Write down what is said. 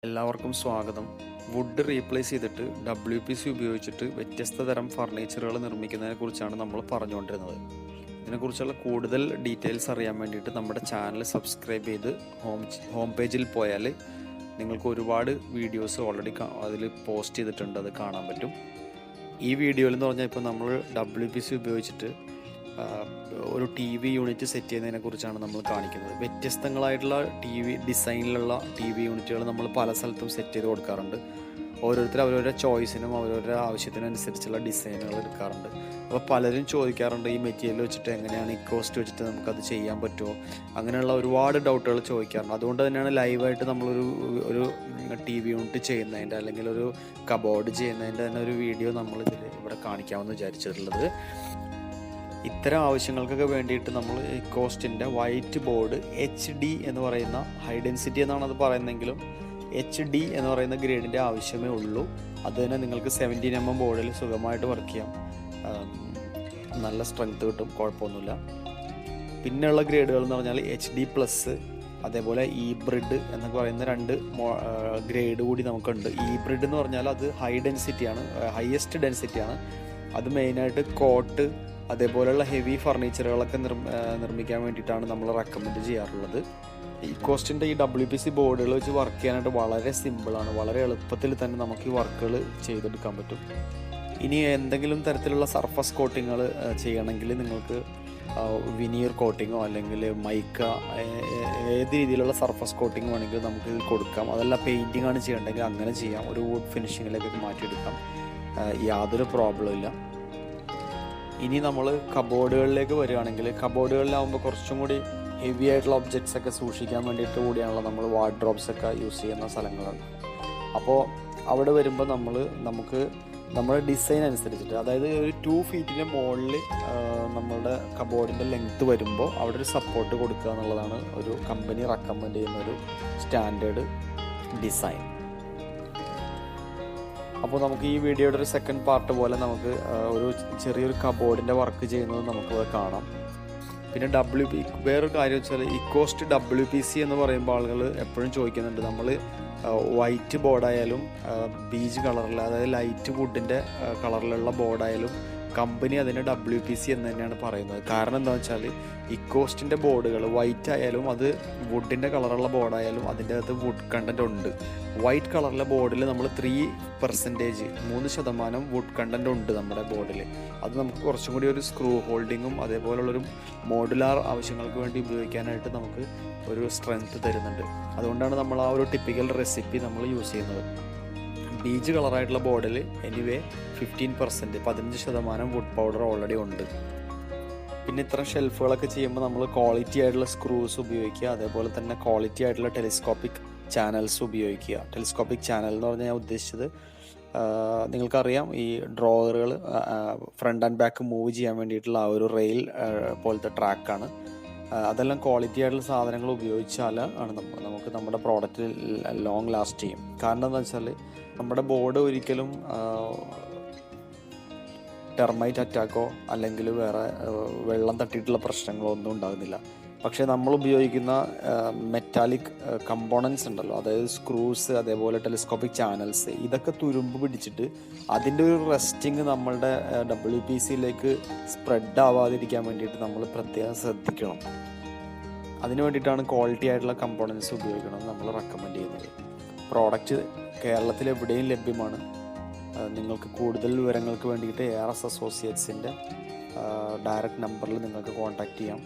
എല്ലാവർക്കും സ്വാഗതം. Would replace ചെയ്തിട്ട് WPC ഉപയോഗിച്ചിട്ട് വ്യത്യസ്ത തരം ഫർണിച്ചറുകൾ നിർമ്മിക്കുന്നതിനെ കുറിച്ചാണ് നമ്മൾ പറഞ്ഞുകൊണ്ടിരുന്നത്. ഇതിനെക്കുറിച്ചുള്ള കൂടുതൽ ഡീറ്റെയിൽസ് അറിയാൻ വേണ്ടിയിട്ട് നമ്മുടെ ചാനൽ സബ്സ്ക്രൈബ് ചെയ്ത് ഹോം പേജിൽ പോയാൽ നിങ്ങൾക്ക് ഒരുപാട് വീഡിയോസ് ഓൾറെഡി അതിൽ പോസ്റ്റ് ചെയ്തിട്ടുണ്ട്, അത് കാണാൻ പറ്റും. ഈ വീഡിയോയിൽ എന്ന് പറഞ്ഞാൽ ഇപ്പോൾ നമ്മൾ WPC ഉപയോഗിച്ചിട്ട് ഒരു TV യൂണിറ്റ് സെറ്റ് ചെയ്യുന്നതിനെ കുറിച്ചാണ് നമ്മൾ കാണിക്കുന്നത്. വ്യത്യസ്തങ്ങളായിട്ടുള്ള ഡിസൈനിലുള്ള TV യൂണിറ്റുകൾ നമ്മൾ പല സ്ഥലത്തും സെറ്റ് ചെയ്ത് കൊടുക്കാറുണ്ട്. ഓരോരുത്തർ അവരവരുടെ ചോയ്സിനും അവരവരുടെ ആവശ്യത്തിനനുസരിച്ചുള്ള ഡിസൈനുകൾ എടുക്കാറുണ്ട്. അപ്പോൾ പലരും ചോദിക്കാറുണ്ട്, ഈ മെറ്റീരിയൽ വെച്ചിട്ട് എങ്ങനെയാണ് ഇക്കോസ്റ്റ് വെച്ചിട്ട് നമുക്കത് ചെയ്യാൻ പറ്റുമോ, അങ്ങനെയുള്ള ഒരുപാട് ഡൗട്ടുകൾ ചോദിക്കാറുണ്ട്. അതുകൊണ്ട് തന്നെയാണ് ലൈവായിട്ട് നമ്മളൊരു TV യൂണിറ്റ് ചെയ്യുന്നതിൻ്റെ അല്ലെങ്കിൽ ഒരു കബോർഡ് ചെയ്യുന്നതിൻ്റെ തന്നെ ഒരു വീഡിയോ ഇവിടെ കാണിക്കാമെന്ന് വിചാരിച്ചിട്ടുള്ളത്. ഇത്തരം ആവശ്യങ്ങൾക്കൊക്കെ വേണ്ടിയിട്ട് നമ്മൾ ഇക്കോസ്റ്റിൻ്റെ വൈറ്റ് ബോർഡ് HD എന്ന് പറയുന്ന ഹൈ ഡെൻസിറ്റി എന്നാണ് അത് പറയുന്നതെങ്കിലും HD എന്ന് പറയുന്ന ഗ്രേഡിൻ്റെ ആവശ്യമേ ഉള്ളൂ. അത് തന്നെ നിങ്ങൾക്ക് 17mm ബോർഡിൽ സുഖമായിട്ട് വർക്ക് ചെയ്യാം, നല്ല സ്ട്രെങ്ത് കിട്ടും, കുഴപ്പമൊന്നുമില്ല. പിന്നെയുള്ള ഗ്രേഡുകൾ എന്ന് പറഞ്ഞാൽ HD+, അതേപോലെ E-ബ്രിഡ് എന്നൊക്കെ പറയുന്ന രണ്ട് ഗ്രേഡ് കൂടി നമുക്കുണ്ട്. E-ബ്രിഡ് എന്ന് പറഞ്ഞാൽ അത് ഹൈ ഡെൻസിറ്റിയാണ്, ഹയസ്റ്റ് ഡെൻസിറ്റിയാണ്. അത് മെയിനായിട്ട് കോട്ട് അതേപോലെയുള്ള ഹെവി ഫർണിച്ചറുകളൊക്കെ നിർമ്മിക്കാൻ വേണ്ടിയിട്ടാണ് നമ്മൾ റെക്കമെൻഡ് ചെയ്യാറുള്ളത്. ഇക്കോസ്റ്റിൻ്റെ ഈ WPC ബോർഡുകൾ വെച്ച് വർക്ക് ചെയ്യാനായിട്ട് വളരെ സിമ്പിളാണ്, വളരെ എളുപ്പത്തിൽ തന്നെ നമുക്ക് ഈ വർക്കുകൾ ചെയ്തെടുക്കാൻ പറ്റും. ഇനി എന്തെങ്കിലും തരത്തിലുള്ള സർഫസ് കോട്ടിങ്ങുകൾ ചെയ്യണമെങ്കിൽ നിങ്ങൾക്ക് വിനീർ കോട്ടിങ്ങോ അല്ലെങ്കിൽ മൈക്ക, ഏത് രീതിയിലുള്ള സർഫസ് കോട്ടിങ് വേണമെങ്കിലും നമുക്ക് കൊടുക്കാം. അതല്ല പെയിൻറ്റിംഗ് ആണ് ചെയ്യണമെങ്കിൽ അങ്ങനെ ചെയ്യാം, ഒരു വുഡ് ഫിനിഷിങ്ങിലേക്ക് മാറ്റിയെടുക്കാം, യാതൊരു പ്രോബ്ലം ഇല്ല. ഇനി നമ്മൾ കബോർഡുകളിലേക്ക് വരികയാണെങ്കിൽ, കബോർഡുകളിലാവുമ്പോൾ കുറച്ചും കൂടി ഹെവി ആയിട്ടുള്ള ഒബ്ജക്ട്സ് ഒക്കെ സൂക്ഷിക്കാൻ വേണ്ടിയിട്ട് കൂടിയാണല്ലോ നമ്മൾ വാർഡ്രോബ്സ് ഒക്കെ യൂസ് ചെയ്യുന്ന സ്ഥലങ്ങളാണ്. അപ്പോൾ അവിടെ വരുമ്പോൾ നമുക്ക് നമ്മുടെ ഡിസൈൻ അനുസരിച്ചിട്ട്, അതായത് ഒരു 2 ഫീറ്റിൻ്റെ മുകളിൽ നമ്മളുടെ കബോർഡിൻ്റെ ലെങ്ത്ത് വരുമ്പോൾ അവിടെ ഒരു സപ്പോർട്ട് കൊടുക്കുക എന്നുള്ളതാണ് ഒരു കമ്പനി റെക്കമെൻഡ് ചെയ്യുന്ന ഒരു സ്റ്റാൻഡേർഡ് ഡിസൈൻ. അപ്പോൾ നമുക്ക് ഈ വീഡിയോയുടെ ഒരു സെക്കൻഡ് പാർട്ട് പോലെ നമുക്ക് ഒരു ചെറിയൊരു കബോർഡിൻ്റെ വർക്ക് ചെയ്യുന്നത് നമുക്ക് കാണാം. പിന്നെ വേറൊരു കാര്യം വെച്ചാൽ ഇക്കോസ്റ്റ് WPC എന്ന് പറയുമ്പോൾ ആളുകൾ എപ്പോഴും ചോദിക്കുന്നുണ്ട്, നമ്മൾ വൈറ്റ് ബോർഡായാലും ബീജ് കളറിൽ, അതായത് ലൈറ്റ് വുഡിൻ്റെ കളറിലുള്ള ബോർഡായാലും കമ്പനി അതിന് WPC എന്ന് തന്നെയാണ് പറയുന്നത്. കാരണം എന്താണെന്ന് വെച്ചാൽ ഇക്കോസ്റ്റിൻ്റെ ബോർഡുകൾ വൈറ്റ് ആയാലും അത് വുഡിൻ്റെ കളറുള്ള ബോർഡായാലും അതിൻ്റെ അകത്ത് വുഡ് കണ്ടൻറ്റ് ഉണ്ട്. വൈറ്റ് കളറിലെ ബോർഡിൽ നമ്മൾ 3% വുഡ് കണ്ടൻറ്റ് ഉണ്ട് നമ്മുടെ ബോർഡിൽ. അത് നമുക്ക് കുറച്ചും കൂടി ഒരു സ്ക്രൂ ഹോൾഡിങ്ങും അതേപോലുള്ളൊരു മോഡുലാർ ആവശ്യങ്ങൾക്ക് വേണ്ടി ഉപയോഗിക്കാനായിട്ട് നമുക്ക് ഒരു സ്ട്രെങ്ത് തരുന്നുണ്ട്. അതുകൊണ്ടാണ് നമ്മൾ ആ ഒരു ടിപ്പിക്കൽ റെസിപ്പി നമ്മൾ യൂസ് ചെയ്യുന്നത്. ബീജ് കളറായിട്ടുള്ള ബോർഡിൽ 15% വുഡ് പൗഡർ ഓൾറെഡി ഉണ്ട്. പിന്നെ ഇത്തരം ഷെൽഫുകളൊക്കെ ചെയ്യുമ്പോൾ നമ്മൾ ക്വാളിറ്റി ആയിട്ടുള്ള സ്ക്രൂസ് ഉപയോഗിക്കുക, അതേപോലെ തന്നെ ക്വാളിറ്റി ആയിട്ടുള്ള ടെലിസ്കോപ്പിക് ചാനൽസ് ഉപയോഗിക്കുക. ടെലിസ്കോപ്പിക് ചാനൽ എന്ന് പറഞ്ഞാൽ ഞാൻ ഉദ്ദേശിച്ചത്, നിങ്ങൾക്കറിയാം ഈ ഡ്രോവറുകൾ ഫ്രണ്ട് ആൻഡ് ബാക്ക് മൂവ് ചെയ്യാൻ വേണ്ടിയിട്ടുള്ള ആ ഒരു റെയിൽ പോലത്തെ ട്രാക്കാണ്. അതെല്ലാം ക്വാളിറ്റി ആയിട്ടുള്ള സാധനങ്ങൾ ഉപയോഗിച്ചാൽ ആണ് നമുക്ക് നമ്മുടെ പ്രോഡക്റ്റ് ലോങ് ലാസ്റ്റ് ചെയ്യും. കാരണം എന്താണെന്ന് വെച്ചാൽ നമ്മുടെ ബോർഡ് ഒരിക്കലും ടെർമൈറ്റ് അറ്റാക്കോ അല്ലെങ്കിൽ വേറെ വെള്ളം തട്ടിയിട്ടുള്ള പ്രശ്നങ്ങളോ ഒന്നും ഉണ്ടാകുന്നില്ല. പക്ഷേ നമ്മൾ ഉപയോഗിക്കുന്ന മെറ്റാലിക് കമ്പോണൻസ് ഉണ്ടല്ലോ, അതായത് സ്ക്രൂസ് അതേപോലെ ടെലിസ്കോപ്പിക് ചാനൽസ്, ഇതൊക്കെ തുരുമ്പ് പിടിച്ചിട്ട് അതിൻ്റെ ഒരു റെസ്റ്റിങ് നമ്മളുടെ WPCയിലേക്ക് സ്പ്രെഡ് ആവാതിരിക്കാൻ വേണ്ടിയിട്ട് നമ്മൾ പ്രത്യേകം ശ്രദ്ധിക്കണം. അതിന് വേണ്ടിയിട്ടാണ് ക്വാളിറ്റി ആയിട്ടുള്ള കമ്പോണൻസ് ഉപയോഗിക്കണം നമ്മൾ റെക്കമെൻഡ് ചെയ്യുന്നത്. പ്രോഡക്റ്റ് കേരളത്തിൽ എവിടെയും ലഭ്യമാണ്. നിങ്ങൾക്ക് കൂടുതൽ വിവരങ്ങൾക്ക് വേണ്ടിയിട്ട് ARS Associatesൻ്റെ ഡയറക്റ്റ് നമ്പറിൽ നിങ്ങൾക്ക് കോൺടാക്റ്റ് ചെയ്യാം.